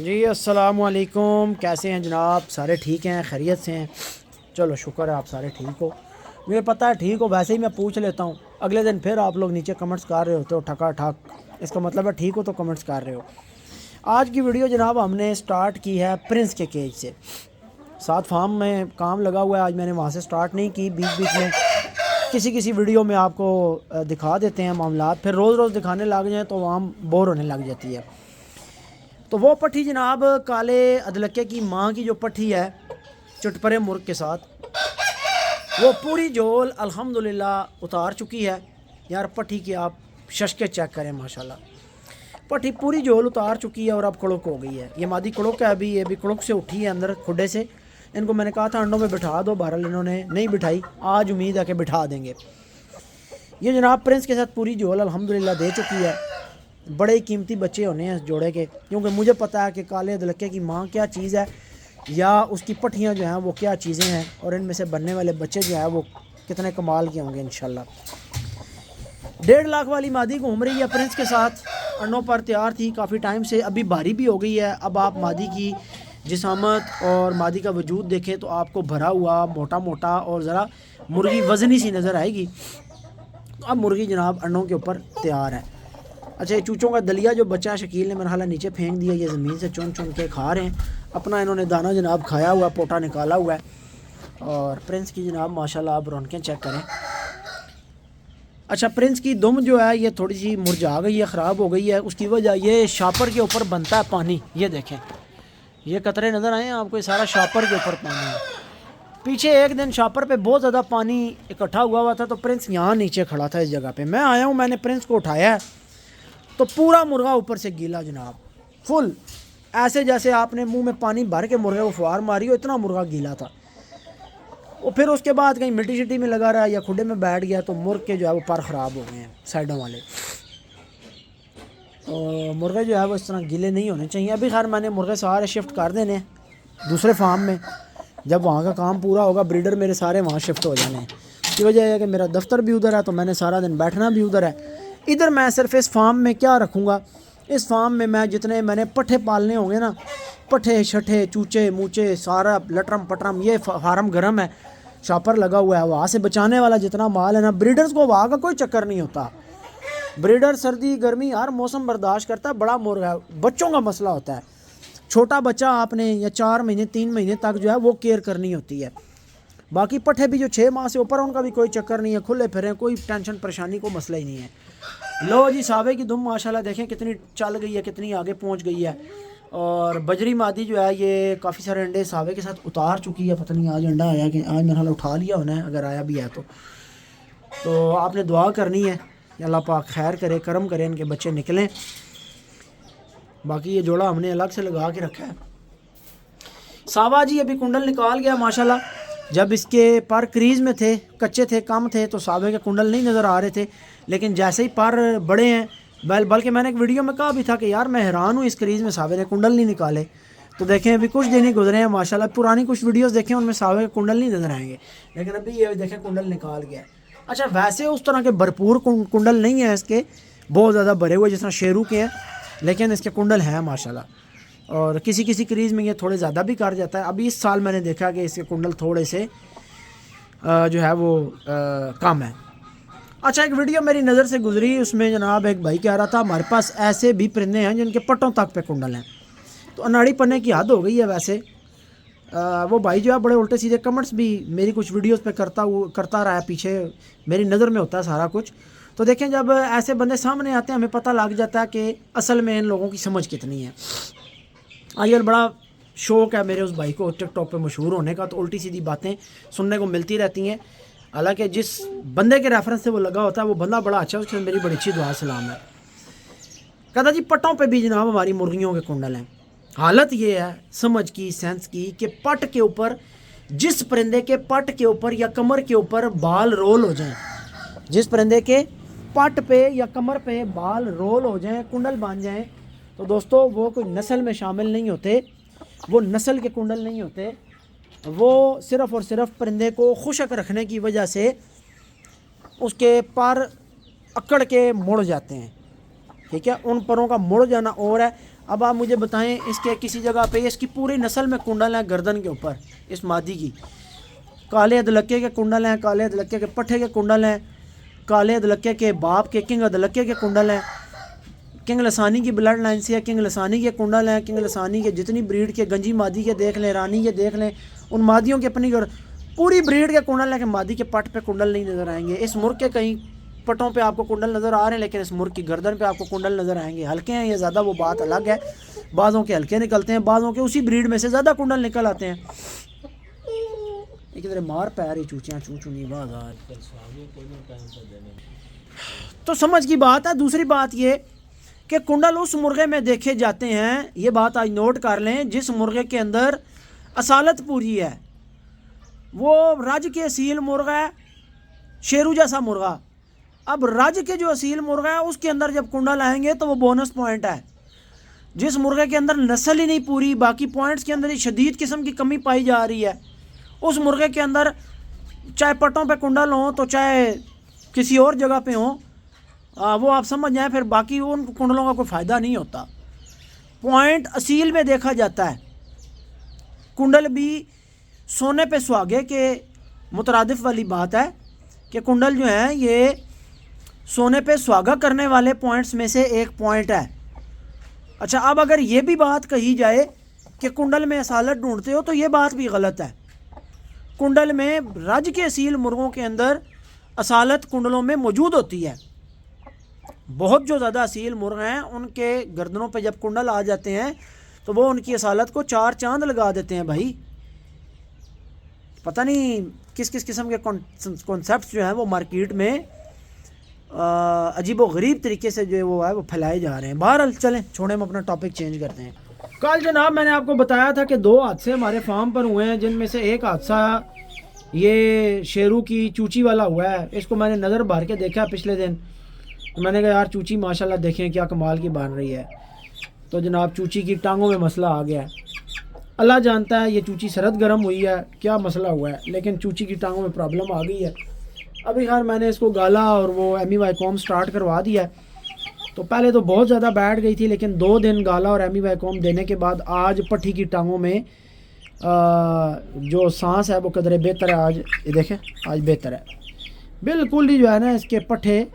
जी अस्सलाम वालेकुम। कैसे हैं जनाब? सारे ठीक हैं, खैरियत से हैं? चलो शुक्र है आप सारे ठीक हो। मुझे पता है ठीक हो, वैसे ही मैं पूछ लेता हूँ। अगले दिन फिर आप लोग नीचे कमेंट्स कर रहे होते हो ठका ठक, इसका मतलब है ठीक हो तो कमेंट्स कर रहे हो। आज की वीडियो जनाब हमने स्टार्ट की है प्रिंस के केज से। साथ फार्म में काम लगा हुआ है, आज मैंने वहाँ से स्टार्ट नहीं की। बीच बीच में किसी किसी वीडियो में आपको दिखा देते हैं मामला, फिर रोज़ रोज़ दिखाने लग जाएँ तो वहाँ बोर होने लग जाती है। तो वो पट्टी जनाब काले अदलके की माँ की जो पट्टी है चटपरे मुर्ग के साथ, वो पूरी झोल अल्हम्दुलिल्लाह उतार चुकी है। यार पट्टी की आप शशके चेक करें, माशाल्लाह पट्टी पूरी झोल उतार चुकी है और अब कड़क हो गई है। ये मादी कड़क है, अभी ये भी कड़क से उठी है अंदर खुडे से। इनको मैंने कहा था अंडों में बिठा दो, बहरहाल इन्होंने नहीं बिठाई। आज उम्मीद है कि बिठा देंगे। ये जनाब प्रिंस के साथ पूरी झोल अल्हम्दुलिल्लाह दे चुकी है। बड़े कीमती बच्चे होने हैं इस जोड़े के, क्योंकि मुझे पता है कि काले अदलके की माँ क्या चीज़ है या उसकी पट्टियाँ जो हैं वो क्या चीज़ें हैं, और इनमें से बनने वाले बच्चे जो हैं वो कितने कमाल के होंगे इंशाल्लाह। 1.5 लाख वाली मादी घूम रही है प्रिंस के साथ, अंडों पर तैयार थी काफ़ी टाइम से, अभी भारी भी हो गई है। अब आप मादी की जिसामत और मादी का वजूद देखें तो आपको भरा हुआ मोटा मोटा और ज़रा मुर्गी वज़नी सी नज़र आएगी। तो अब मुर्गी जनाब अंडों के ऊपर तैयार है। अच्छा, ये चूचों का दलिया जो बच्चा शकील ने मेरा हाला नीचे फेंक दिया, ये ज़मीन से चुन चुन के खा रहे हैं अपना। इन्होंने दाना जनाब खाया हुआ, पोटा निकाला हुआ है। और प्रिंस की जनाब माशाल्लाह आप रौनकें चेक करें। अच्छा, प्रिंस की दुम जो है ये थोड़ी सी मुरझा गई है, ख़राब हो गई है। उसकी वजह ये शापर के ऊपर बनता है पानी। ये देखें, ये कतरे नज़र आए हैं आपको, ये सारा शापर के ऊपर पानी है। पीछे एक दिन शापर पे बहुत ज़्यादा पानी इकट्ठा हुआ था, तो प्रिंस यहाँ नीचे खड़ा था इस जगह पे। मैं आया हूँ, मैंने प्रिंस को उठाया है तो पूरा मुर्गा ऊपर से गीला जनाब, फुल ऐसे जैसे आपने मुंह में पानी भर के मुर्गे को फुहार मारी हो, इतना मुर्गा गीला था। वो फिर उसके बाद कहीं मिट्टी शिट्टी में लगा रहा या खुडे में बैठ गया तो मुर्ग के जो है वो पर ख़राब हो गए हैं साइडों वाले। तो मुर्गे जो है वो इस तरह गीले नहीं होने चाहिए। अभी खैर मैंने मुर्गे सारे शिफ्ट कर देने हैं दूसरे फार्म में। जब वहाँ का काम पूरा होगा, ब्रीडर मेरे सारे वहाँ शिफ्ट हो जाने हैं। इसकी वजह है कि मेरा दफ्तर भी उधर है, तो मैंने सारा दिन बैठना भी उधर है। इधर मैं सिर्फ इस फार्म में क्या रखूँगा, इस फार्म में मैं जितने मैंने पट्ठे पालने होंगे ना, पट्ठे शट्ठे चूचे मूचे सारा लटरम पटरम, ये फार्म गर्म है, शॉपर लगा हुआ है। वहाँ से बचाने वाला जितना माल है ना, ब्रीडर्स को वहाँ का कोई चक्कर नहीं होता। ब्रीडर सर्दी गर्मी हर मौसम बर्दाश्त करता है। बड़ा मुर्गा बच्चों का मसला होता है। छोटा बच्चा आपने या 4 महीने 3 महीने तक जो है वो केयर करनी होती है। बाकी पट्ठे भी जो 6 माह से ऊपर, उनका भी कोई चक्कर नहीं है, खुले फिरें, कोई टेंशन परेशानी को मसला ही नहीं है। लो जी, सावे की दुम माशाल्लाह देखें कितनी चल गई है, कितनी आगे पहुंच गई है। और बजरी मादी जो है ये काफ़ी सारे अंडे सावे के साथ उतार चुकी है। पता नहीं आज अंडा आया कि आज मेरा हाल उठा लिया होना है, अगर आया भी है तो आपने दुआ करनी है कि अल्लाह पाक खैर करे, करम करे, इनके बच्चे निकलें। बाकी ये जोड़ा हमने अलग से लगा के रखा है। सावा जी अभी कुंडल निकाल गया माशाल्लाह। जब इसके पर क्रीज़ में थे, कच्चे थे, कम थे, तो सावे के कुंडल नहीं नज़र आ रहे थे। लेकिन जैसे ही पर बड़े हैं, बल्कि मैंने एक वीडियो में कहा भी था कि यार मैं हैरान हूँ, इस क्रीज़ में सावे ने कुंडल नहीं निकाले। तो देखें अभी कुछ दिन ही गुजरे हैं माशाल्लाह, पुरानी कुछ वीडियोस देखें उनमें सावे के कुंडल नहीं नज़र आएंगे, लेकिन अभी ये देखें कुंडल निकाल गया। अच्छा, वैसे उस तरह के भरपूर कुंडल नहीं है इसके, बहुत ज़्यादा भरे हुए जिस तरह शेरू के हैं, लेकिन इसके कुंडल हैं माशाल्लाह। और किसी किसी क्रीज़ में ये थोड़े ज़्यादा भी कर जाता है। अभी इस साल मैंने देखा कि इसके कुंडल थोड़े से जो है वो कम है। अच्छा, एक वीडियो मेरी नज़र से गुजरी, उसमें जनाब एक भाई कह रहा था हमारे पास ऐसे भी परिंदे हैं जिनके पट्टों तक पे कुंडल हैं। तो अनाड़ी पन्ने की हद हो गई है। वैसे वो भाई जो है बड़े उल्टे सीधे कमेंट्स भी मेरी कुछ वीडियोस पे करता रहा है, पीछे मेरी नज़र में होता है सारा कुछ। तो देखें, जब ऐसे बंदे सामने आते हैं हमें पता लग जाता है कि असल में इन लोगों की समझ कितनी है। आजकल बड़ा शौक़ है मेरे उस भाई को टिकटॉक पे मशहूर होने का, तो उल्टी सीधी बातें सुनने को मिलती रहती हैं। हालांकि जिस बंदे के रेफरेंस से वो लगा होता है वो बंदा बड़ा अच्छा है, उसके मेरी बड़ी अच्छी दुआ सलाम है। कहता जी पट्टों पे भी जनाब हमारी मुर्गियों के कुंडल हैं। हालत ये है समझ की, सेंस की, कि पट के ऊपर, जिस परिंदे के पट के ऊपर या कमर के ऊपर बाल रोल हो जाएं, जिस परिंदे के पट पे या कमर पे बाल रोल हो जाएं, कुंडल बन जाएं, तो दोस्तों वो कोई नस्ल में शामिल नहीं होते, वो नस्ल के कुंडल नहीं होते। वो सिर्फ़ और सिर्फ परिंदे को खुशक रखने की वजह से उसके पर अकड़ के मुड़ जाते हैं। ठीक है, उन परों का मुड़ जाना और है। अब आप मुझे बताएं, इसके किसी जगह पे इसकी पूरी नस्ल में कुंडल हैं गर्दन के ऊपर, इस मादी की काले अदलक्के के कुंडल हैं, काले अदलक्के के पट्ठे के कुंडल हैं, काले अदलक्के के बाप के किंग अदलक्के के कुंडल हैं, किंग लसानी की ब्लड लाइन से है, किंग लसानी के कुंडल हैं, किंग लसानी के जितनी ब्रीड के गंजी मादी के देख लें, रानी के देख लें, उन मादियों के अपनी पूरी ब्रीड के कुंडल हैं कि मादी के पट पे कुंडल नहीं नज़र आएंगे। इस मुर्ग के कहीं पटों पे आपको कुंडल नज़र आ रहे हैं, लेकिन इस मुर्ग की गर्दन पे आपको कुंडल नज़र आएंगे। हल्के हैं या ज़्यादा वो बात अलग है, बाज़ों के हल्के निकलते हैं, बाज़ों के उसी ब्रीड में से ज़्यादा कुंडल निकल आते हैं। एक तरह मार पैर ही चूचियाँ चू चुनी बाजार। तो समझ की बात है। दूसरी बात ये कि कुंडल उस मुर्गे में देखे जाते हैं, ये बात आज नोट कर लें, जिस मुर्गे के अंदर असालत पूरी है। वो रज के असील मुर्गा है, शेरू जैसा मुर्गा। अब रज के जो असील मुर्गा है उसके अंदर जब कुंडल आएंगे तो वो बोनस पॉइंट है। जिस मुर्गे के अंदर नस्ल ही नहीं पूरी, बाकी पॉइंट्स के अंदर ही शदीद किस्म की कमी पाई जा रही है, उस मुर्गे के अंदर चाहे पटों पे कुंडल हो तो चाहे किसी और जगह पे हो, वो आप समझ जाएं, फिर बाकी उन कुंडलों का कोई फ़ायदा नहीं होता। पॉइंट असील में देखा जाता है। कुंडल भी सोने पे सुहागे के मुतरादिफ वाली बात है कि कुंडल जो है ये सोने पे सुहागा करने वाले पॉइंट्स में से एक पॉइंट है। अच्छा, अब अगर ये भी बात कही जाए कि कुंडल में असालत ढूंढते हो तो ये बात भी गलत है। कुंडल में रज के असील मुर्गों के अंदर असालत कुंडलों में मौजूद होती है। बहुत जो ज़्यादा असील मुर्ग हैं उनके गर्दनों पे जब कुंडल आ जाते हैं तो वो उनकी असालत को चार चांद लगा देते हैं। भाई पता नहीं किस किस किस्म के कॉन्सेप्ट्स जो हैं वो मार्केट में अजीब व गरीब तरीके से जो वो है वो फैलाए जा रहे हैं। बहरहाल चलें, छोड़ें, हम अपना टॉपिक चेंज करते हैं। कल जनाब मैंने आपको बताया था कि 2 हादसे हमारे फार्म पर हुए हैं, जिनमें से एक हादसा ये शेरू की चूची वाला हुआ है। इसको मैंने नज़र भर के देखा पिछले दिन, तो मैंने कहा यार चूची माशाल्लाह देखें क्या कमाल की बन रही है। तो जनाब चूची की टांगों में मसला आ गया। अल्लाह जानता है ये चूची सरद गर्म हुई है, क्या मसला हुआ है, लेकिन चूची की टांगों में प्रॉब्लम आ गई है। अभी खैर मैंने इसको गाला और वो MEY कॉम स्टार्ट करवा दिया। तो पहले तो बहुत ज़्यादा बैठ गई थी, लेकिन 2 दिन गाला और MEY कॉम देने के बाद आज पट्ठी की टांगों में जो सांस है वो कदरे बेहतर है। आज ये देखें, आज बेहतर है बिल्कुल ही। जो है ना इसके पट्ठे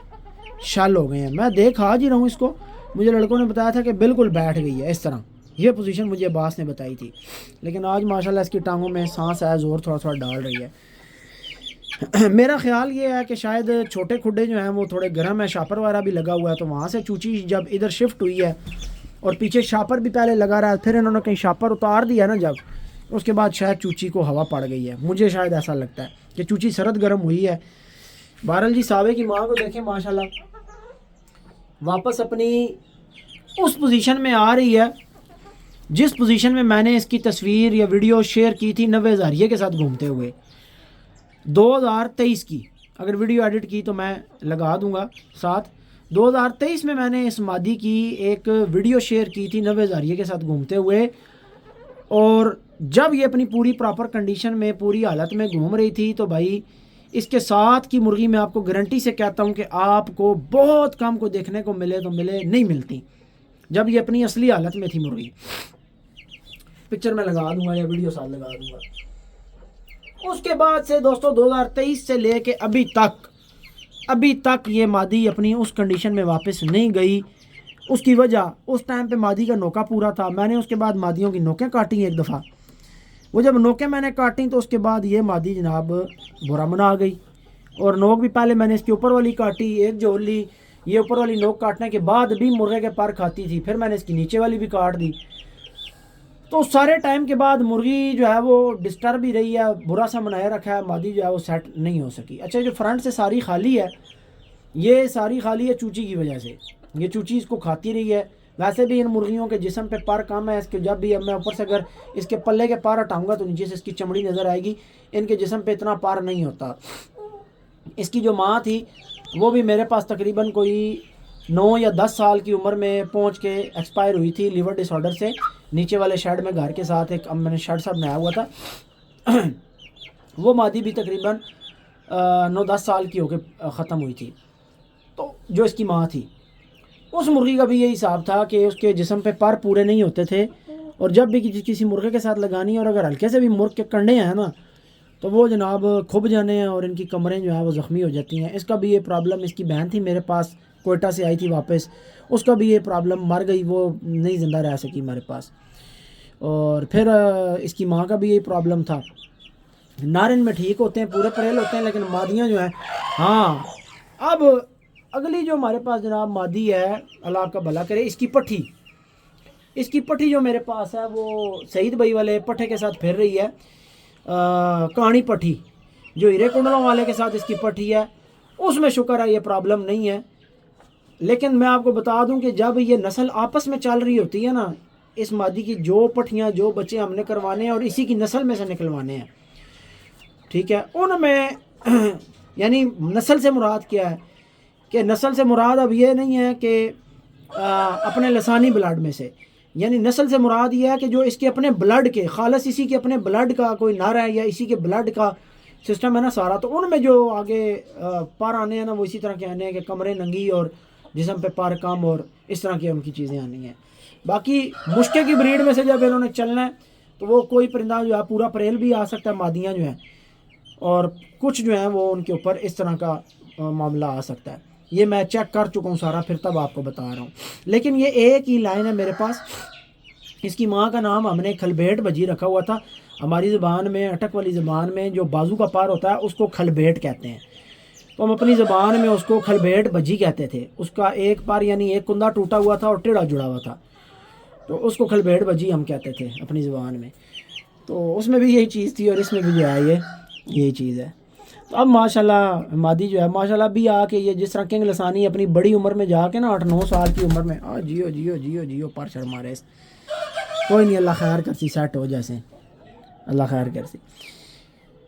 शाल हो गए हैं। मैं देख आज ही रहा हूँ इसको, मुझे लड़कों ने बताया था कि बिल्कुल बैठ गई है इस तरह। ये पोजीशन मुझे अब्बास ने बताई थी, लेकिन आज माशाल्लाह इसकी टांगों में सांस है, ज़ोर थोड़ा थोड़ा डाल रही है। मेरा ख्याल ये है कि शायद छोटे खुड्डे जो हैं वो थोड़े गर्म है, शापर वगैरह भी लगा हुआ है, तो वहाँ से चूची जब इधर शिफ्ट हुई है और पीछे शापर भी पहले लगा रहा है, फिर इन्होंने कहीं शापर उतार दिया ना जब, उसके बाद शायद चूची को हवा पड़ गई है। मुझे शायद ऐसा लगता है कि चूची सरद गर्म हुई है। बहरहाल जी सावे की माँ को देखें माशाल्लाह वापस अपनी उस पोजीशन में आ रही है जिस पोजीशन में मैंने इसकी तस्वीर या वीडियो शेयर की थी 90 हज़ारिये के साथ घूमते हुए 2023 की। अगर वीडियो एडिट की तो मैं लगा दूंगा साथ। 2023 में मैंने इस मादी की एक वीडियो शेयर की थी 90 हज़ारिये के साथ घूमते हुए, और जब ये अपनी पूरी प्रॉपर कंडीशन में पूरी हालत में घूम रही थी तो भाई इसके साथ की मुर्गी मैं आपको गारंटी से कहता हूँ कि आपको बहुत कम को देखने को मिले तो मिले, नहीं मिलती जब ये अपनी असली हालत में थी मुर्गी। पिक्चर में लगा दूंगा या वीडियो साथ लगा दूंगा। उसके बाद से दोस्तों 2023 से लेके अभी तक ये मादी अपनी उस कंडीशन में वापस नहीं गई। उसकी वजह उस टाइम पे मादी का नोका पूरा था। मैंने उसके बाद मादियों की नोकें काटी एक दफ़ा। वो जब नोकें मैंने काटी तो उसके बाद ये मादी जनाब बुरा मना आ गई, और नोक भी पहले मैंने इसकी ऊपर वाली काटी, एक जोड़ ली। ये ऊपर वाली नोक काटने के बाद भी मुर्गे के पर खाती थी, फिर मैंने इसकी नीचे वाली भी काट दी। तो सारे टाइम के बाद मुर्गी जो है वो डिस्टर्ब ही रही है, बुरा सा मनाया रखा है, मादी जो है वो सेट नहीं हो सकी। अच्छा, जो फ्रंट से सारी खाली है, ये सारी खाली है चूची की वजह से। ये चूची इसको खाती रही है। वैसे भी इन मुर्गियों के जिस्म पे पर कम है इसके, जब भी अब मैं ऊपर से अगर इसके पल्ले के पर हटाऊंगा तो नीचे से इसकी चमड़ी नज़र आएगी। इनके जिस्म पे इतना पर नहीं होता। इसकी जो माँ थी वो भी मेरे पास तकरीबन कोई 9 या 10 साल की उम्र में पहुंच के एक्सपायर हुई थी लिवर डिसऑर्डर से। नीचे वाले शेड में घर के साथ एक मैंने शेड सा बनाया हुआ था वो मादी भी तकरीबन 9-10 साल की होकर ख़त्म हुई थी। तो जो इसकी माँ थी, उस मुर्गी का भी यही हिसाब था कि उसके जिस्म पे पर पूरे नहीं होते थे, और जब भी किसी मुर्गे के साथ लगानी है और अगर हल्के से भी मुर्ग के कंडे हैं ना तो वो जनाब खुब जाने हैं और इनकी कमरें जो है वो ज़ख्मी हो जाती हैं। इसका भी ये प्रॉब्लम, इसकी बहन थी मेरे पास, कोयटा से आई थी वापस, उसका भी ये प्रॉब्लम, मर गई वो, नहीं ज़िंदा रह सकी हमारे पास। और फिर इसकी माँ का भी यही प्रॉब्लम था। नारिन में ठीक होते हैं, पूरे परेल होते हैं, लेकिन मादियाँ जो हैं, हाँ। अब अगली जो हमारे पास जनाब मादी है, अल्लाह आपका भला करे, इसकी पट्ठी जो मेरे पास है वो सईद भाई वाले पट्ठे के साथ फिर रही है, कहानी पट्ठी जो हीरे कुंडलों वाले के साथ इसकी पट्ठी है, उसमें शुक्र है ये प्रॉब्लम नहीं है। लेकिन मैं आपको बता दूं कि जब ये नस्ल आपस में चल रही होती है ना, इस मादी की जो पट्ठियाँ, जो बच्चे हमने करवाने हैं और इसी की नस्ल में से निकलवाने हैं, ठीक है, उनमें यानी नस्ल से मुराद क्या है कि नस्ल से मुराद अब ये नहीं है कि अपने लसानी ब्लड में से, यानी नस्ल से मुराद ये है कि जो इसके अपने ब्लड के खालस, इसी के अपने ब्लड का कोई नर है या इसी के ब्लड का सिस्टम है ना सारा, तो उनमें जो आगे पर आने हैं ना वो इसी तरह के आने हैं कि कमरे नंगी और जिस्म पे पर कम और इस तरह की उनकी चीज़ें आनी हैं। बाकी मुश्के की ब्रीड में से जब इन्होंने चलना है तो वो कोई परिंदा जो है पूरा परेल भी आ सकता है, मादियाँ जो हैं, और कुछ जो हैं वो उनके ऊपर इस तरह का मामला आ सकता है। ये मैं चेक कर चुका हूँ सारा, फिर तब आपको बता रहा हूँ। लेकिन ये एक ही लाइन है मेरे पास। इसकी माँ का नाम हमने खलबेट बजी रखा हुआ था। हमारी ज़बान में, अटक वाली ज़बान में जो बाजू का पार होता है उसको खलबेट कहते हैं, तो हम अपनी ज़बान में उसको खलबेट बजी कहते थे। उसका एक पार यानी एक कुंदा टूटा हुआ था और टेढ़ा जुड़ा हुआ था, तो उसको खलबेट बजी हम कहते थे अपनी ज़बान में। तो उसमें भी यही चीज़ थी और इसमें भी जो है यही चीज़ है। तो अब माशाल्लाह मादी जो है माशाल्लाह भी आके ये जिस तरह किंग लसानी अपनी बड़ी उम्र में जाके ना 8-9 साल की उम्र में जियो जियो जियो जियो पर चढ़ मारे, कोई नहीं, अल्लाह खैर करती, सेट हो जैसे, अल्लाह खैर करती।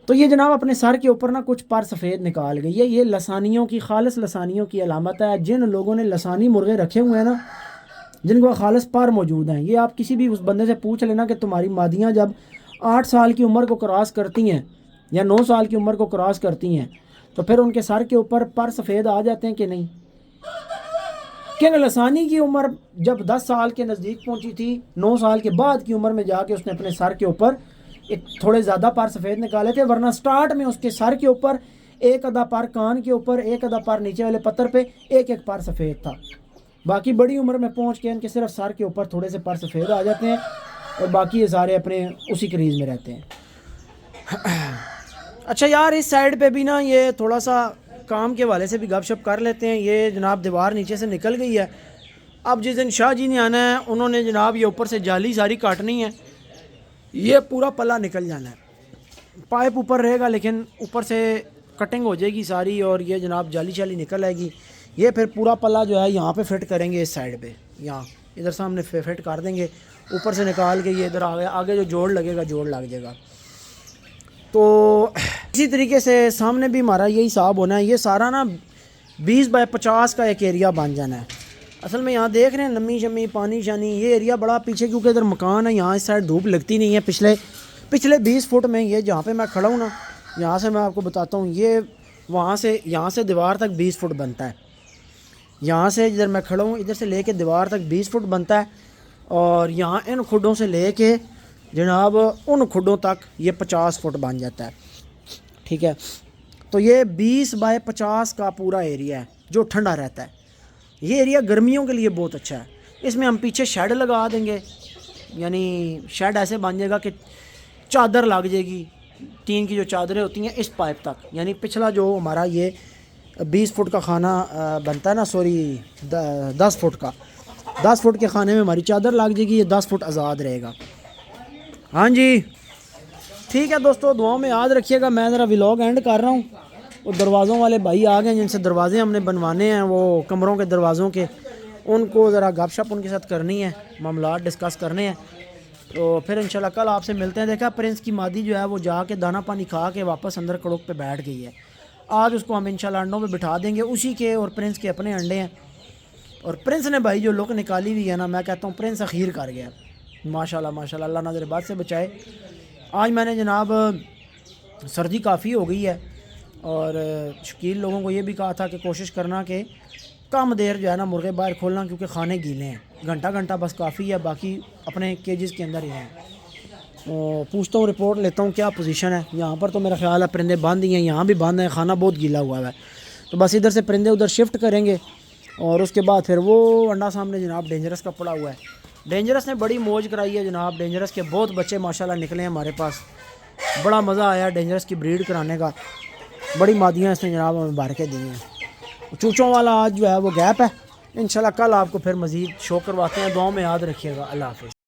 तो ये जनाब अपने सर के ऊपर ना कुछ पर सफ़ेद निकाल गई है। ये लसानियों की, खालिस लसानियों की अलामत है। जिन लोगों ने लसानी मुर्गे रखे हुए हैं ना, जिनको खालिस पर मौजूद हैं, ये आप किसी भी उस बंदे से पूछ लेना कि तुम्हारी मादियाँ जब 8 साल की उम्र को क्रॉस करती हैं या 9 साल की उम्र को क्रॉस करती हैं तो फिर उनके सर के ऊपर पर सफ़ेद आ जाते हैं कि नहीं। किंग लसानी की उम्र जब 10 साल के नज़दीक पहुंची थी, 9 साल के बाद की उम्र में जाके उसने अपने सर के ऊपर एक थोड़े ज़्यादा पर सफ़ेद निकाले थे, वरना स्टार्ट में उसके सर के ऊपर एक आधा पर कान के ऊपर, एक आधा पर नीचे वाले पत्थर पे एक एक पर सफ़ेद था। बाकी बड़ी उम्र में पहुंच के इनके सिर्फ सर के ऊपर थोड़े से पर सफ़ेद आ जाते हैं और बाकी ये सारे अपने उसी क्रीज़ में रहते हैं। अच्छा यार, इस साइड पे भी ना ये थोड़ा सा काम के वाले से भी गपशप कर लेते हैं। ये जनाब दीवार नीचे से निकल गई है। अब जिस दिन शाह जी ने आना है उन्होंने जनाब ये ऊपर से जाली सारी काटनी है, ये पूरा पल्ला निकल जाना है। पाइप ऊपर रहेगा लेकिन ऊपर से कटिंग हो जाएगी सारी और ये जनाब जाली शाली निकल आएगी। ये फिर पूरा पल्ला जो है यहाँ पे फिट करेंगे, इस साइड पे, यहाँ इधर सामने फिट कर देंगे, ऊपर से निकाल के ये इधर आगे जो जोड़ लगेगा जोड़ लग जाएगा। तो इसी तरीके से सामने भी हमारा यही हिसाब होना है। ये सारा ना 20 बाय 50 का एक एरिया बन जाना है। असल में यहाँ देख रहे हैं नमी शमी, पानी शानी, ये एरिया बड़ा पीछे, क्योंकि इधर मकान है, यहाँ इस साइड धूप लगती नहीं है। पिछले 20 फुट में ये जहाँ पे मैं खड़ा हूँ ना, यहाँ से मैं आपको बताता हूँ, ये वहाँ से यहाँ से दीवार तक 20 फुट बनता है। यहाँ से जिधर मैं खड़ा हूँ इधर से लेके दीवार तक 20 फुट बनता है, और यहाँ इन खुडों से लेके जनाब उन खुडों तक ये 50 फुट बन जाता है। ठीक है, तो ये 20 बाय 50 का पूरा एरिया है जो ठंडा रहता है। ये एरिया गर्मियों के लिए बहुत अच्छा है। इसमें हम पीछे शेड लगा देंगे, यानी शेड ऐसे बन जाएगा कि चादर लग जाएगी, टीन की जो चादरें होती हैं इस पाइप तक, यानी पिछला जो हमारा ये 20 फुट का खाना बनता है ना, सॉरी 10 फुट का, 10 फुट के खाने में हमारी चादर लग जाएगी, ये 10 फुट आज़ाद रहेगा। हाँ जी ठीक है दोस्तों, दुआओं में याद रखिएगा। मैं ज़रा व्लॉग एंड कर रहा हूँ। वो दरवाज़ों वाले भाई आ गए जिनसे दरवाज़े हमने बनवाने हैं, वो कमरों के दरवाज़ों के, उनको ज़रा गपशप उनके साथ करनी है, मामला डिस्कस करने हैं। तो फिर इंशाल्लाह कल आपसे मिलते हैं। देखा प्रिंस की मादी जो है वो जाके दाना पानी खा के वापस अंदर कड़ोक पे बैठ गई है। आज उसको हम इंशाल्लाह अंडों पे बिठा देंगे, उसी के और प्रिंस के अपने अंडे हैं। और प्रिंस ने भाई जो लुक निकाली हुई है ना, मैं कहता हूँ प्रिंस अखीर कर गया माशाल्लाह माशाल्लाह, अल्लाह नज़र बात से बचाए। आज मैंने जनाब सर्दी काफ़ी हो गई है और शकील लोगों को ये भी कहा था कि कोशिश करना कि कम देर जो है ना मुर्गे बाहर खोलना, क्योंकि खाने गीले हैं। घंटा घंटा बस काफ़ी है, बाकी अपने केजेस के अंदर ही हैं। पूछता हूँ, रिपोर्ट लेता हूँ क्या पोजीशन है। यहाँ पर तो मेरा ख्याल है परिंदे बंद ही हैं, यहाँ भी बंद हैं, खाना बहुत गीला हुआ है। तो बस इधर से परिंदे उधर शिफ्ट करेंगे और उसके बाद फिर वो अंडा सामने जनाब डेंजरस का पड़ा हुआ है। डेंजरस ने बड़ी मौज कराई है जनाब। डेंजरस के बहुत बच्चे माशाल्लाह निकले हैं हमारे पास। बड़ा मज़ा आया डेंजरस की ब्रीड कराने का। बड़ी मादियाँ इसने जनाब हमें भर के दी हैं। चूचों वाला आज जो है वो गैप है। इंशाल्लाह कल आपको फिर मज़ीद शो करवाते हैं। दुआओं में याद रखिएगा। अल्लाह हाफ़िज़।